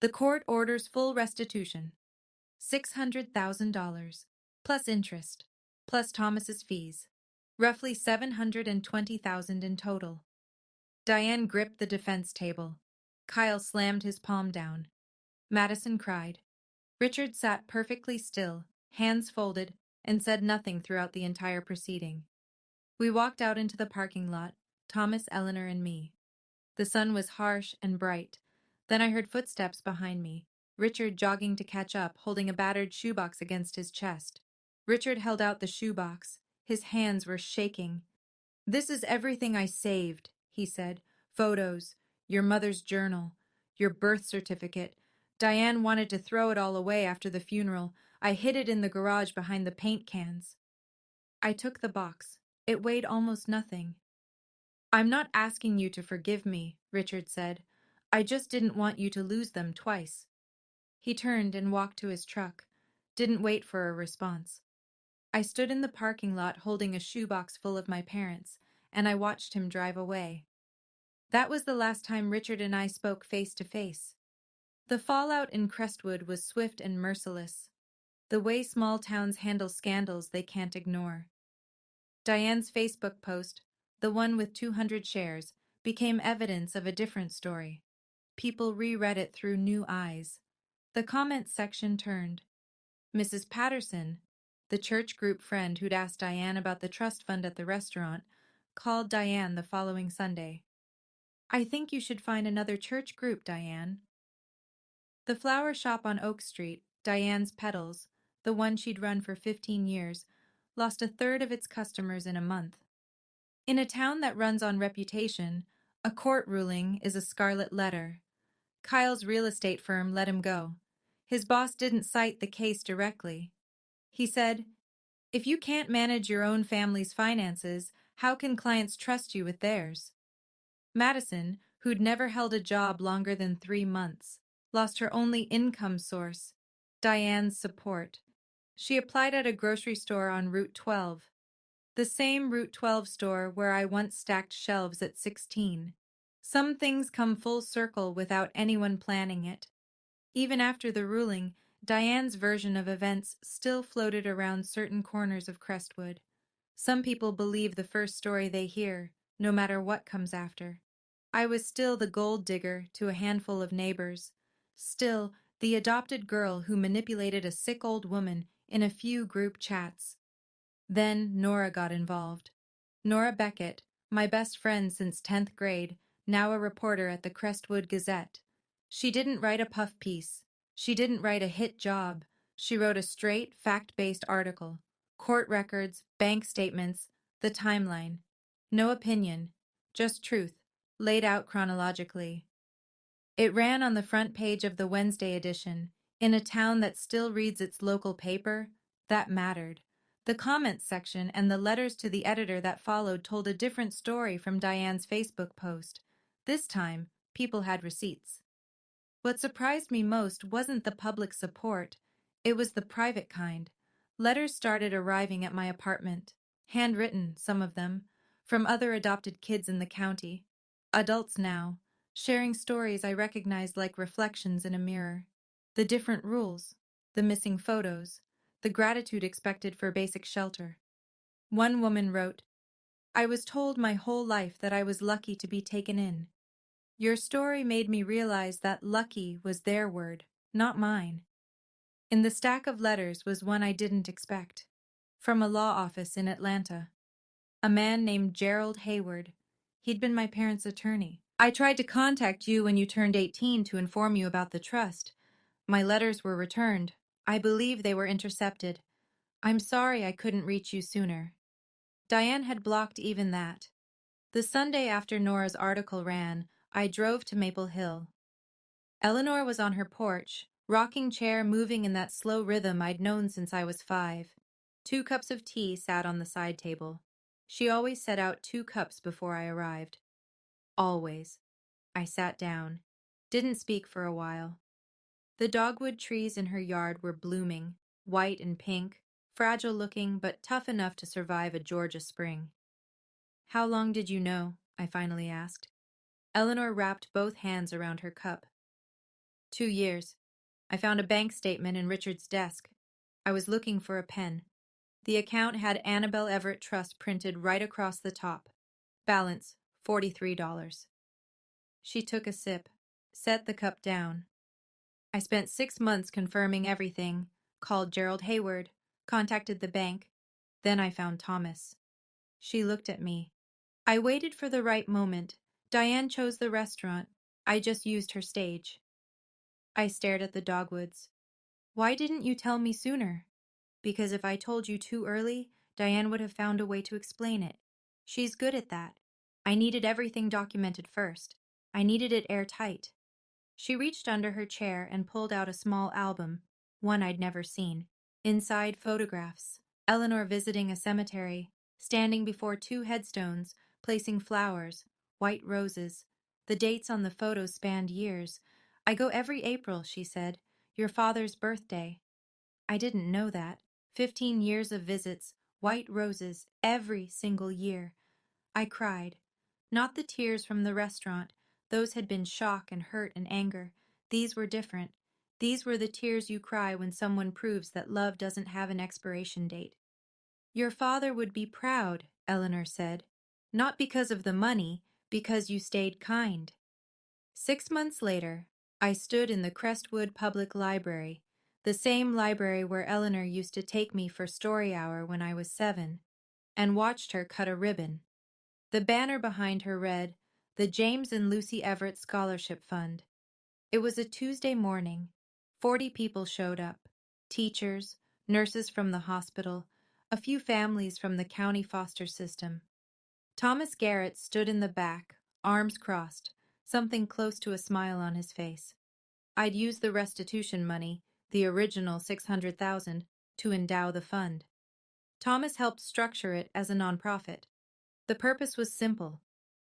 The court orders full restitution. $600,000, plus interest, plus Thomas's fees. Roughly $720,000 in total. Diane gripped the defense table. Kyle slammed his palm down. Madison cried. Richard sat perfectly still, hands folded, and said nothing throughout the entire proceeding. We walked out into the parking lot, Thomas, Eleanor, and me. The sun was harsh and bright. Then I heard footsteps behind me, Richard jogging to catch up, holding a battered shoebox against his chest. Richard held out the shoebox. His hands were shaking. This is everything I saved, he said. Photos, your mother's journal, your birth certificate. Diane wanted to throw it all away after the funeral. I hid it in the garage behind the paint cans. I took the box. It weighed almost nothing. I'm not asking you to forgive me, Richard said. I just didn't want you to lose them twice. He turned and walked to his truck. Didn't wait for a response. I stood in the parking lot holding a shoebox full of my parents, and I watched him drive away. That was the last time Richard and I spoke face to face. The fallout in Crestwood was swift and merciless. The way small towns handle scandals they can't ignore. Diane's Facebook post, the one with 200 shares, became evidence of a different story. People reread it through new eyes. The comments section turned. Mrs. Patterson, the church group friend who'd asked Diane about the trust fund at the restaurant, called Diane the following Sunday. I think you should find another church group, Diane. The flower shop on Oak Street, Diane's Petals, the one she'd run for 15 years, lost a third of its customers in a month. In a town that runs on reputation, a court ruling is a scarlet letter. Kyle's real estate firm let him go. His boss didn't cite the case directly. He said, if you can't manage your own family's finances, how can clients trust you with theirs? Madison, who'd never held a job longer than 3 months, lost her only income source, Diane's support. She applied at a grocery store on Route 12, the same Route 12 store where I once stacked shelves at 16. Some things come full circle without anyone planning it. Even after the ruling, Diane's version of events still floated around certain corners of Crestwood. Some people believe the first story they hear, no matter what comes after. I was still the gold digger to a handful of neighbors, still the adopted girl who manipulated a sick old woman in a few group chats. Then Nora got involved. Nora Beckett, my best friend since 10th grade, now a reporter at the Crestwood Gazette. She didn't write a puff piece. She didn't write a hit job. She wrote a straight, fact-based article. Court records, bank statements, the timeline. No opinion, just truth, laid out chronologically. It ran on the front page of the Wednesday edition, in a town that still reads its local paper. That mattered. The comments section and the letters to the editor that followed told a different story from Diane's Facebook post. This time, people had receipts. What surprised me most wasn't the public support, it was the private kind. Letters started arriving at my apartment, handwritten, some of them, from other adopted kids in the county. Adults now, sharing stories I recognized like reflections in a mirror. The different rules, the missing photos, the gratitude expected for basic shelter. One woman wrote, "I was told my whole life that I was lucky to be taken in. Your story made me realize that lucky was their word, not mine." In the stack of letters was one I didn't expect, from a law office in Atlanta. A man named Gerald Hayward. He'd been my parents' attorney. "I tried to contact you when you turned 18 to inform you about the trust. My letters were returned. I believe they were intercepted. I'm sorry I couldn't reach you sooner." Diane had blocked even that. The Sunday after Nora's article ran, I drove to Maple Hill. Eleanor was on her porch, rocking chair moving in that slow rhythm I'd known since I was 5. 2 cups of tea sat on the side table. She always set out 2 cups before I arrived. Always. I sat down. Didn't speak for a while. The dogwood trees in her yard were blooming, white and pink, fragile looking but tough enough to survive a Georgia spring. "How long did you know?" I finally asked. Eleanor wrapped both hands around her cup. 2 years. I found a bank statement in Richard's desk. I was looking for a pen. The account had Annabelle Everett Trust printed right across the top. Balance, $43. She took a sip, set the cup down. "I spent 6 months confirming everything, called Gerald Hayward, contacted the bank. Then I found Thomas." She looked at me. "I waited for the right moment. Diane chose the restaurant. I just used her stage." I stared at the dogwoods. "Why didn't you tell me sooner?" "Because if I told you too early, Diane would have found a way to explain it. She's good at that. I needed everything documented first. I needed it airtight." She reached under her chair and pulled out a small album, one I'd never seen. Inside, photographs. Eleanor visiting a cemetery, standing before 2 headstones, placing flowers, white roses. The dates on the photos spanned years. "I go every April," she said. "Your father's birthday." I didn't know that. 15 years of visits, white roses, every single year. I cried. Not the tears from the restaurant. Those had been shock and hurt and anger. These were different. These were the tears you cry when someone proves that love doesn't have an expiration date. "Your father would be proud," Eleanor said. "Not because of the money, because you stayed kind." 6 months later, I stood in the Crestwood Public Library, the same library where Eleanor used to take me for story hour when I was 7, and watched her cut a ribbon. The banner behind her read, "The James and Lucy Everett Scholarship Fund." It was a Tuesday morning. 40 people showed up. Teachers, nurses from the hospital, a few families from the county foster system. Thomas Garrett stood in the back, arms crossed, something close to a smile on his face. I'd used the restitution money, the original $600,000, to endow the fund. Thomas helped structure it as a nonprofit. The purpose was simple: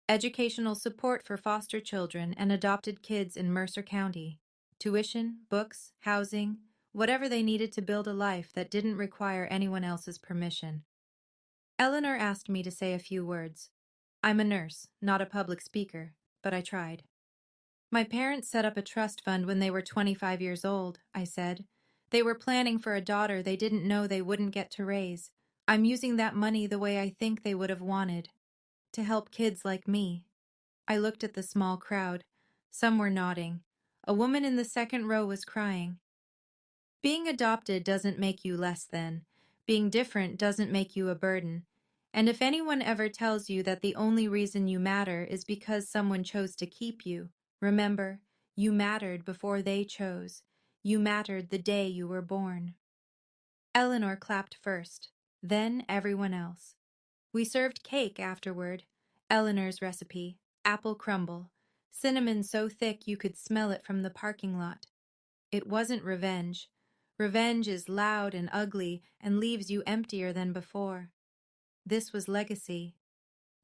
educational support for foster children and adopted kids in Mercer County. Tuition, books, housing, whatever they needed to build a life that didn't require anyone else's permission. Eleanor asked me to say a few words. I'm a nurse, not a public speaker, but I tried. "My parents set up a trust fund when they were 25 years old," I said. "They were planning for a daughter they didn't know they wouldn't get to raise. I'm using that money the way I think they would have wanted, to help kids like me." I looked at the small crowd. Some were nodding. A woman in the second row was crying. Being adopted doesn't make you less than. Being different doesn't make you a burden. And if anyone ever tells you that the only reason you matter is because someone chose to keep you, remember, you mattered before they chose. You mattered the day you were born. Eleanor clapped first, then everyone else. We served cake afterward, Eleanor's recipe. apple crumble, cinnamon so thick you could smell it from the parking lot. It wasn't revenge. Revenge is loud and ugly and leaves you emptier than before. This was legacy.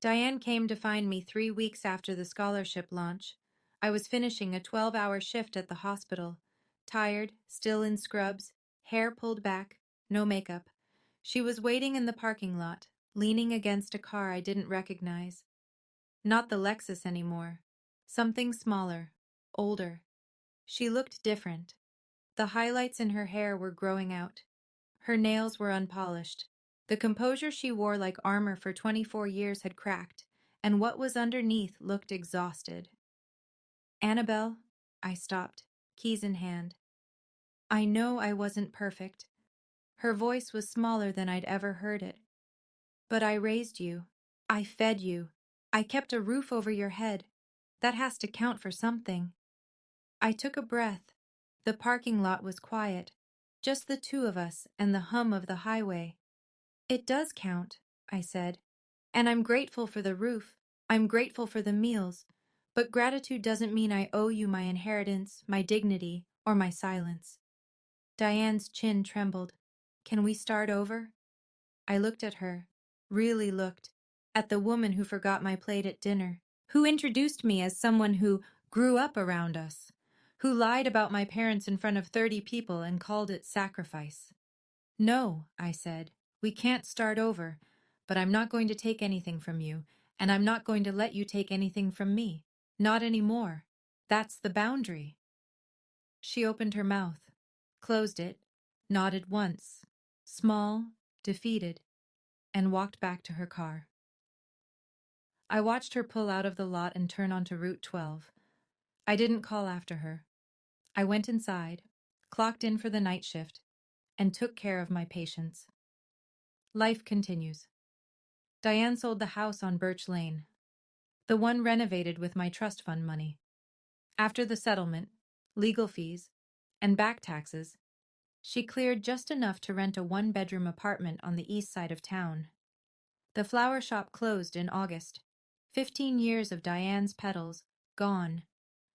Diane came to find me 3 weeks after the scholarship launch. I was finishing a 12-hour shift at the hospital. Tired, still in scrubs, hair pulled back, no makeup. She was waiting in the parking lot, leaning against a car I didn't recognize. Not the Lexus anymore. Something smaller, older. She looked different. The highlights in her hair were growing out. Her nails were unpolished. The composure she wore like armor for 24 years had cracked, and what was underneath looked exhausted. "Annabelle," I stopped, keys in hand. "I know I wasn't perfect." Her voice was smaller than I'd ever heard it. "But I raised you. I fed you. I kept a roof over your head. That has to count for something." I took a breath. The parking lot was quiet, just the two of us and the hum of the highway. "It does count," I said. "And I'm grateful for the roof. I'm grateful for the meals. But gratitude doesn't mean I owe you my inheritance, my dignity, or my silence." Diane's chin trembled. "Can we start over?" I looked at her, really looked, at the woman who forgot my plate at dinner, who introduced me as someone who grew up around us, who lied about my parents in front of 30 people and called it sacrifice. "No," I said, "we can't start over, but I'm not going to take anything from you, and I'm not going to let you take anything from me. Not anymore. That's the boundary." She opened her mouth, closed it, nodded once, small, defeated, and walked back to her car. I watched her pull out of the lot and turn onto Route 12. I didn't call after her. I went inside, clocked in for the night shift, and took care of my patients. Life continues. Diane sold the house on Birch Lane, the one renovated with my trust fund money. After the settlement, legal fees, and back taxes, she cleared just enough to rent a one-bedroom apartment on the east side of town. The flower shop closed in August. 15 years of Diane's petals, gone.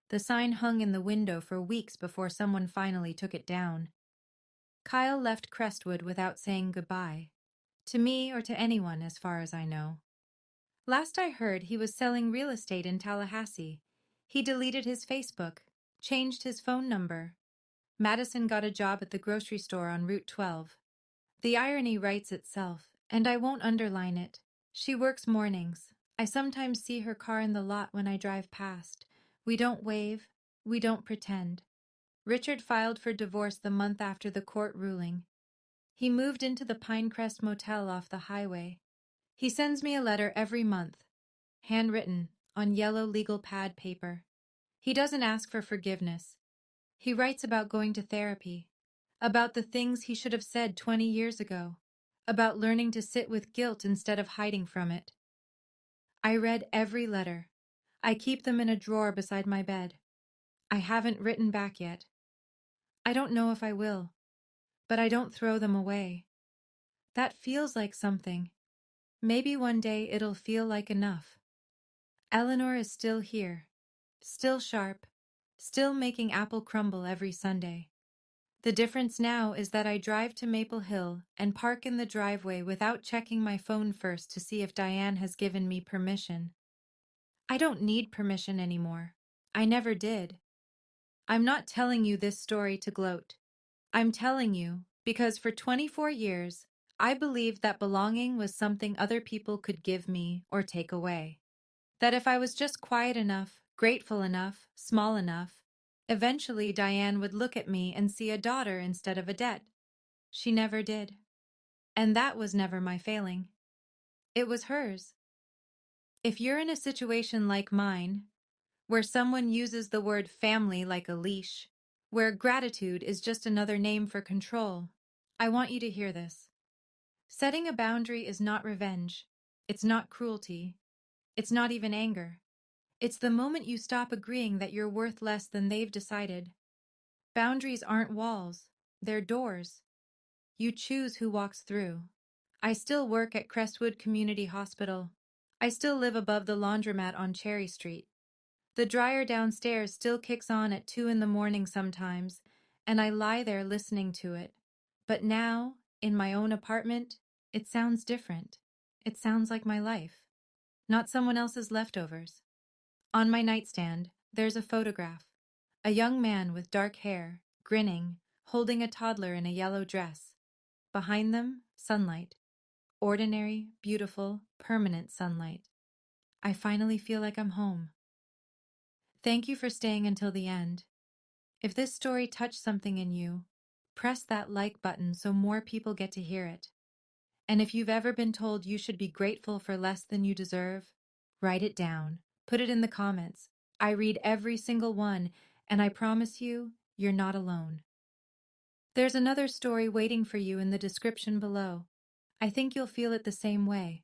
The sign hung in the window for weeks before someone finally took it down. Kyle left Crestwood without saying goodbye. To me or to anyone, as far as I know. Last I heard, he was selling real estate in Tallahassee. He deleted his Facebook, changed his phone number. Madison got a job at the grocery store on Route 12. The irony writes itself, and I won't underline it. She works mornings. I sometimes see her car in the lot when I drive past. We don't wave. We don't pretend. Richard filed for divorce the month after the court ruling. He moved into the Pinecrest Motel off the highway. He sends me a letter every month, handwritten, on yellow legal pad paper. He doesn't ask for forgiveness. He writes about going to therapy, about the things he should have said 20 years ago, about learning to sit with guilt instead of hiding from it. I read every letter. I keep them in a drawer beside my bed. I haven't written back yet. I don't know if I will, but I don't throw them away. That feels like something. Maybe one day it'll feel like enough. Eleanor is still here, still sharp, still making apple crumble every Sunday. The difference now is that I drive to Maple Hill and park in the driveway without checking my phone first to see if Diane has given me permission. I don't need permission anymore. I never did. I'm not telling you this story to gloat. I'm telling you because for 24 years, I believed that belonging was something other people could give me or take away. That if I was just quiet enough, grateful enough, small enough, eventually Diane would look at me and see a daughter instead of a debt. She never did. And that was never my failing. It was hers. If you're in a situation like mine, where someone uses the word family like a leash, where gratitude is just another name for control, I want you to hear this. Setting a boundary is not revenge. It's not cruelty. It's not even anger. It's the moment you stop agreeing that you're worth less than they've decided. Boundaries aren't walls. They're doors. You choose who walks through. I still work at Crestwood Community Hospital. I still live above the laundromat on Cherry Street. The dryer downstairs still kicks on at 2 in the morning sometimes, and I lie there listening to it. But now, in my own apartment, it sounds different. It sounds like my life, not someone else's leftovers. On my nightstand, there's a photograph. A young man with dark hair, grinning, holding a toddler in a yellow dress. Behind them, sunlight. Ordinary, beautiful, permanent sunlight. I finally feel like I'm home. Thank you for staying until the end. If this story touched something in you, press that like button so more people get to hear it. And if you've ever been told you should be grateful for less than you deserve, write it down. Put it in the comments. I read every single one, and I promise you, you're not alone. There's another story waiting for you in the description below. I think you'll feel it the same way.